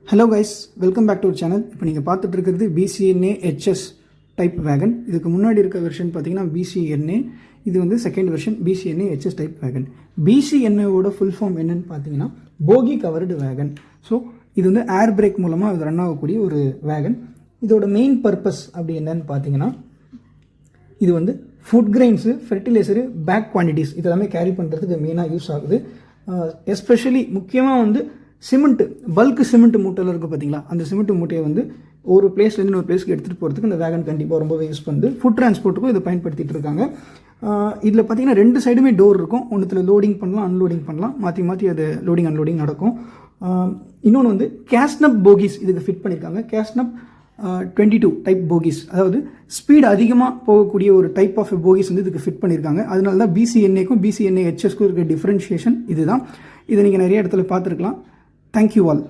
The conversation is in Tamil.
Hello guys, welcome back to our channel. இப்போ நீங்கள் பார்த்துட்டு இருக்கிறது BCNA HS டைப் வேகன். இதுக்கு முன்னாடி இருக்க வெர்ஷன் பார்த்தீங்கன்னா BCNA, இது வந்து second version BCNA HS type wagon. BCNAவோட ஃபுல் ஃபார்ம் என்னன்னு பார்த்தீங்கன்னா போகி கவர்டு வேகன். ஸோ இது வந்து ஏர் பிரேக் மூலமாக இது ரன் ஆகக்கூடிய ஒரு வேகன். இதோட மெயின் பர்பஸ் அப்படி என்னன்னு பார்த்தீங்கன்னா, இது வந்து food grains, fertiliser, bag quantities இதெல்லாமே கேரி பண்ணுறதுக்கு மெயினாக யூஸ் ஆகுது. எஸ்பெஷலி முக்கியமாக வந்து சிமெண்ட்டு, பல்க் சிமெண்ட் மூட்டையில் இருக்குது பார்த்தீங்களா, அந்த சிமெண்ட் மூட்டையை வந்து ஒரு பிளேஸ்லேருந்து இன்னொரு பிளேஸ்க்கு எடுத்துகிட்டு போகிறதுக்கு இந்த வேகன் கண்டிப்பாக ரொம்பவே யூஸ் பண்ணுது. ஃபுட் டிரான்ஸ்போர்ட்டுக்கும் இதை பயன்படுத்திகிட்டு இருக்காங்க. இதில் பார்த்தீங்கன்னா ரெண்டு சைடுமே டோர் இருக்கும். ஒன்றுத்தில் லோடிங் பண்ணலாம், அன்லோடிங் பண்ணலாம், மாற்றி மாற்றி அது லோடிங் அன்லோடிங் நடக்கும். இன்னொன்று வந்து கேஸ்னப் போகிஸ் இதுக்கு ஃபிட் பண்ணியிருக்காங்க. கேஸ்னப் 22 டைப் போகிஸ், அதாவது ஸ்பீட் அதிகமாக போகக்கூடிய ஒரு டைப் ஆஃப் போகிஸ் வந்து இதுக்கு ஃபிட் பண்ணியிருக்காங்க. அதனால தான் BCNAக்கும் BCNA HSக்கும் இருக்க டிஃப்ரென்ஷியேஷன் இதுதான். இதை நீங்கள் நிறைய இடத்துல பார்த்துருக்கலாம். Thank you all.